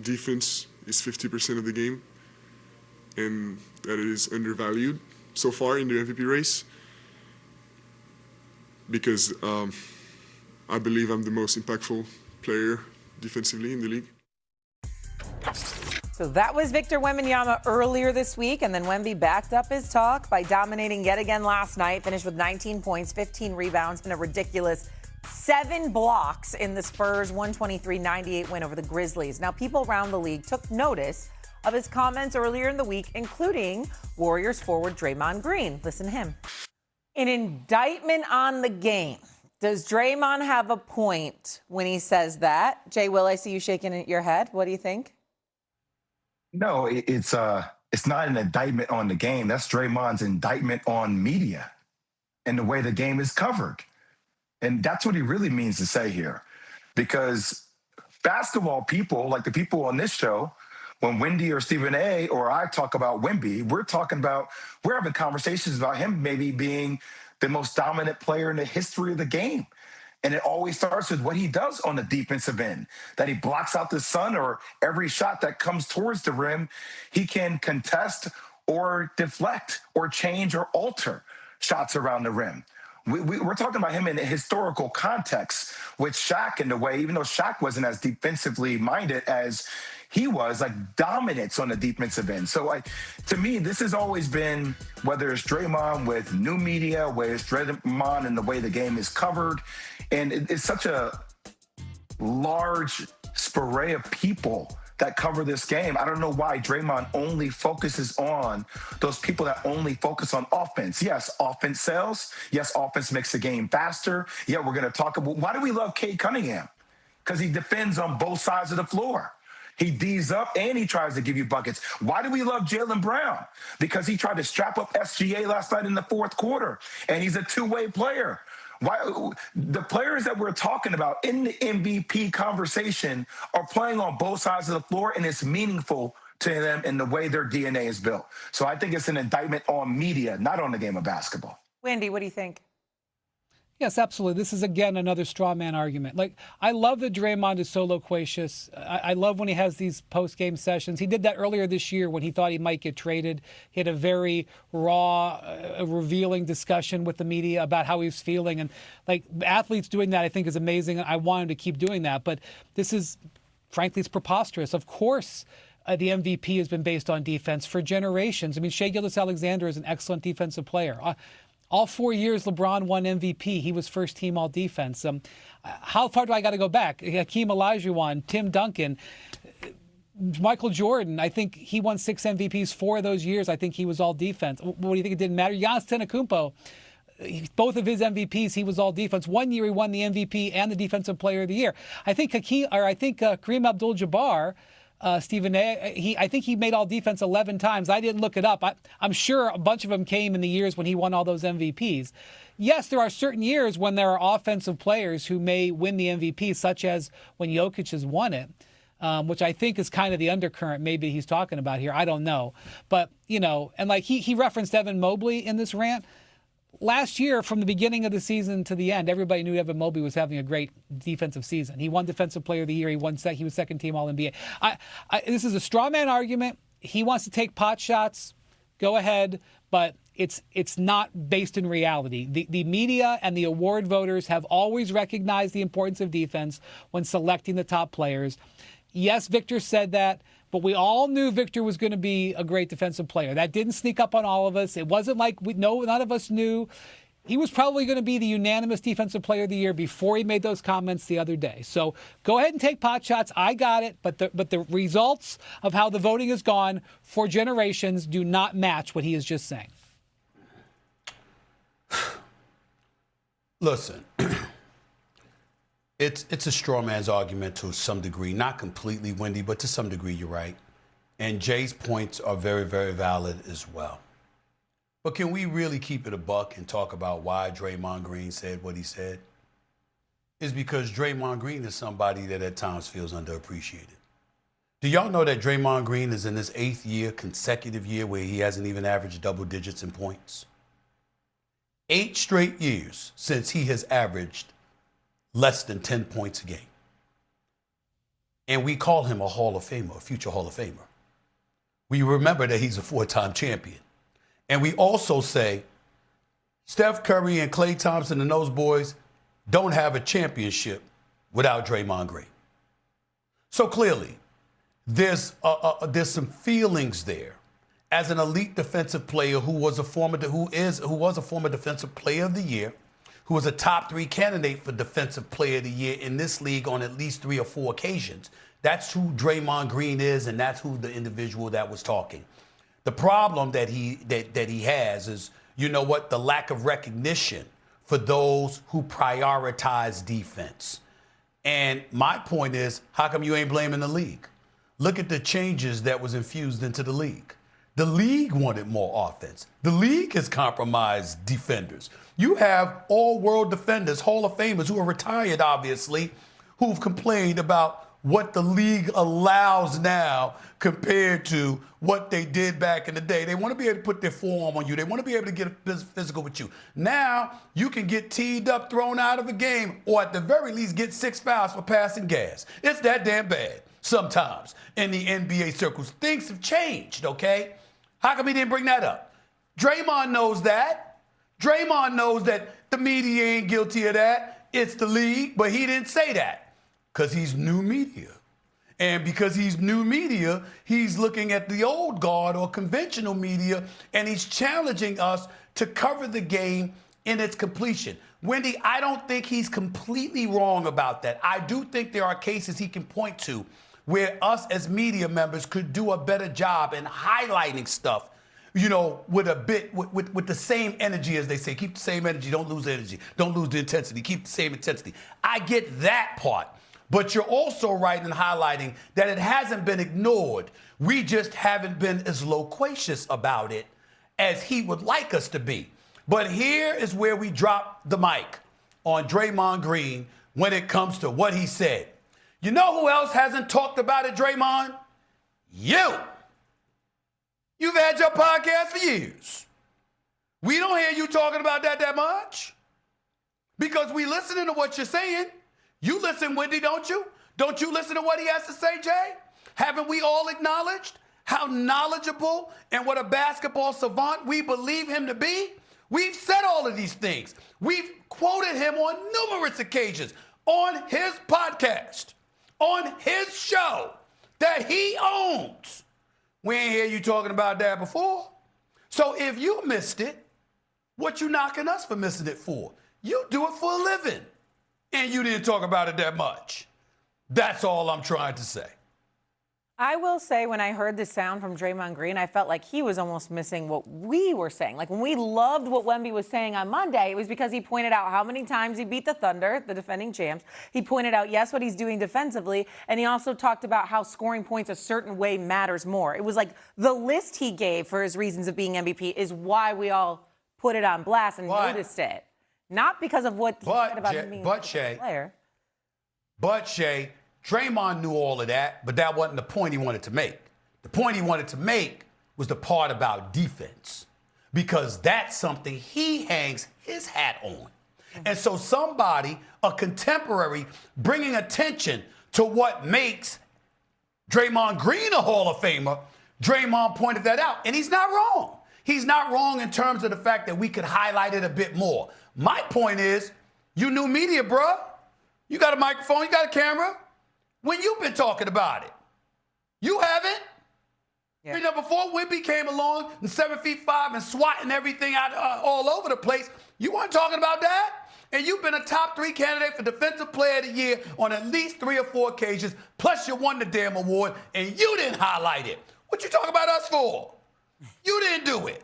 defense is 50% of the game, and that it is undervalued so far in the MVP race, because I believe I'm the most impactful player defensively in the league. So that was Victor Wembanyama earlier this week, and then Wemby backed up his talk by dominating yet again last night, finished with 19 points, 15 rebounds, and a ridiculous 7 blocks in the Spurs' 123-98 win over the Grizzlies. Now, people around the league took notice of his comments earlier in the week, including Warriors forward Draymond Green. Listen to him. An indictment on the game. Does Draymond have a point when he says that? Jay Will, I see you shaking your head. What do you think? No, it's not an indictment on the game. That's Draymond's indictment on media and the way the game is covered. And that's what he really means to say here. Because basketball people, like the people on this show, when Wendy or Stephen A. or I talk about Wemby, we're having conversations about him maybe being the most dominant player in the history of the game. And it always starts with what he does on the defensive end, that he blocks out the sun, or every shot that comes towards the rim, he can contest or deflect or change or alter shots around the rim. We're talking about him in a historical context with Shaq in the way, even though Shaq wasn't as defensively minded as he was, like dominance on the defensive end. So to me, this has always been, whether it's Draymond with new media, whether it's Draymond and the way the game is covered, and it's such a large array of people that cover this game. I don't know why Draymond only focuses on those people that only focus on offense. Yes, offense sells. Yes, offense makes the game faster. Yeah, we're going to talk about, why do we love Cade Cunningham? Because he defends on both sides of the floor. He D's up and he tries to give you buckets. Why do we love Jaylen Brown? Because he tried to strap up SGA last night in the fourth quarter, and he's a two-way player. Why the players that we're talking about in the MVP conversation are playing on both sides of the floor, and it's meaningful to them in the way their DNA is built. So I think it's an indictment on media, not on the game of basketball. Wendy, what do you think? Yes, absolutely. This is, again, another straw man argument. Like, I love that Draymond is so loquacious. I love when he has these post-game sessions. He did that earlier this year when he thought he might get traded. He had a very raw, revealing discussion with the media about how he was feeling. And, like, athletes doing that, I think, is amazing. I want him to keep doing that. But this is, frankly, it's preposterous. Of course, the MVP has been based on defense for generations. I mean, Shai Gilgeous-Alexander is an excellent defensive player. All 4 years LeBron won MVP. He was first team all defense. How far do I got to go back? Hakeem Olajuwon, Tim Duncan, Michael Jordan. I think he won 6 MVPs 4 of those years. I think he was all defense. What do you think? It didn't matter. Giannis Antetokounmpo, both of his MVPs, he was all defense. 1 year he won the MVP and the Defensive Player of the Year. I think Kareem Abdul-Jabbar, Stephen A., I think he made all defense 11 times. I didn't look it up. I'm sure a bunch of them came in the years when he won all those MVPs. Yes, there are certain years when there are offensive players who may win the MVP, such as when Jokic has won it, which I think is kind of the undercurrent maybe he's talking about here. I don't know. But, and like he referenced Evan Mobley in this rant. Last year, from the beginning of the season to the end, everybody knew Evan Mobley was having a great defensive season. He won Defensive Player of the Year. He was second-team All-NBA. This is a straw man argument. He wants to take pot shots. Go ahead, but it's not based in reality. The media and the award voters have always recognized the importance of defense when selecting the top players. Yes, Victor said that, but we all knew Victor was going to be a great defensive player. That didn't sneak up on all of us. It wasn't like none of us knew. He was probably going to be the unanimous Defensive Player of the Year before he made those comments the other day. So go ahead and take pot shots. I got it. But the results of how the voting has gone for generations do not match what he is just saying. Listen, it's a straw man's argument to some degree. Not completely, Wendy, but to some degree you're right. And Jay's points are very, very valid as well. But can we really keep it a buck and talk about why Draymond Green said what he said? It's because Draymond Green is somebody that at times feels underappreciated. Do y'all know that Draymond Green is in his 8th consecutive year where he hasn't even averaged double digits in points? 8 straight years since he has averaged less than 10 points a game. and we call him a Hall of Famer, a future Hall of Famer. We remember that he's a 4-time champion. And we also say Steph Curry and Klay Thompson and those boys don't have a championship without Draymond Green. So clearly, there's some feelings there. As an elite defensive player who was a former defensive player of the year, who was a top 3 candidate for defensive player of the year in this league on at least 3 or 4 occasions. That's who Draymond Green is, and that's who the individual that was talking. The problem that he has is, you know what, the lack of recognition for those who prioritize defense. And my point is, how come you ain't blaming the league? Look at the changes that was infused into the league. The league wanted more offense. The league has compromised defenders. You have all-world defenders, Hall of Famers who are retired, obviously, who've complained about what the league allows now compared to what they did back in the day. They want to be able to put their forearm on you. They want to be able to get physical with you. Now, you can get teed up, thrown out of a game, or at the very least get 6 fouls for passing gas. It's that damn bad sometimes in the NBA circles. Things have changed, okay? How come he didn't bring that up? Draymond knows that. Draymond knows that the media ain't guilty of that. It's the league, but he didn't say that because he's new media. And because he's new media, he's looking at the old guard or conventional media, and he's challenging us to cover the game in its completion. Wendy, I don't think he's completely wrong about that. I do think there are cases he can point to where us as media members could do a better job in highlighting stuff, you know, with the same energy, as they say. Keep the same energy, don't lose energy. Don't lose the intensity, keep the same intensity. I get that part. But you're also right in highlighting that it hasn't been ignored. We just haven't been as loquacious about it as he would like us to be. But here is where we drop the mic on Draymond Green when it comes to what he said. You know who else hasn't talked about it, Draymond? You. You've had your podcast for years. We don't hear you talking about that much because we listening to what you're saying. You listen, Wendy, don't you? Don't you listen to what he has to say, Jay? Haven't we all acknowledged how knowledgeable and what a basketball savant we believe him to be? We've said all of these things. We've quoted him on numerous occasions on his podcast, on his show that he owns. We ain't hear you talking about that before. So if you missed it, what you knocking us for missing it for? You do it for a living. And you didn't talk about it that much. That's all I'm trying to say. I will say when I heard the sound from Draymond Green, I felt like he was almost missing what we were saying. Like when we loved what Wemby was saying on Monday, it was because he pointed out how many times he beat the Thunder, the defending champs. He pointed out, yes, what he's doing defensively. And he also talked about how scoring points a certain way matters more. It was like the list he gave for his reasons of being MVP is why we all put it on blast and noticed it. Not because of what he said about him being a player. But Shay, Draymond knew all of that, but that wasn't the point he wanted to make. The point he wanted to make was the part about defense, because that's something he hangs his hat on. And so somebody, a contemporary, bringing attention to what makes Draymond Green a Hall of Famer, Draymond pointed that out, and he's not wrong. He's not wrong in terms of the fact that we could highlight it a bit more. My point is, you new media, bruh. You got a microphone, you got a camera. When you been talking about it? You haven't. Yeah. You know, before Wemby came along and 7'5" and swatting everything out all over the place, you weren't talking about that. And you've been a top 3 candidate for Defensive Player of the Year on at least 3 or 4 occasions. Plus, you won the damn award, and you didn't highlight it. What you talking about us for? You didn't do it.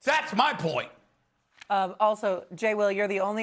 That's my point. Also, Jay Will, you're the only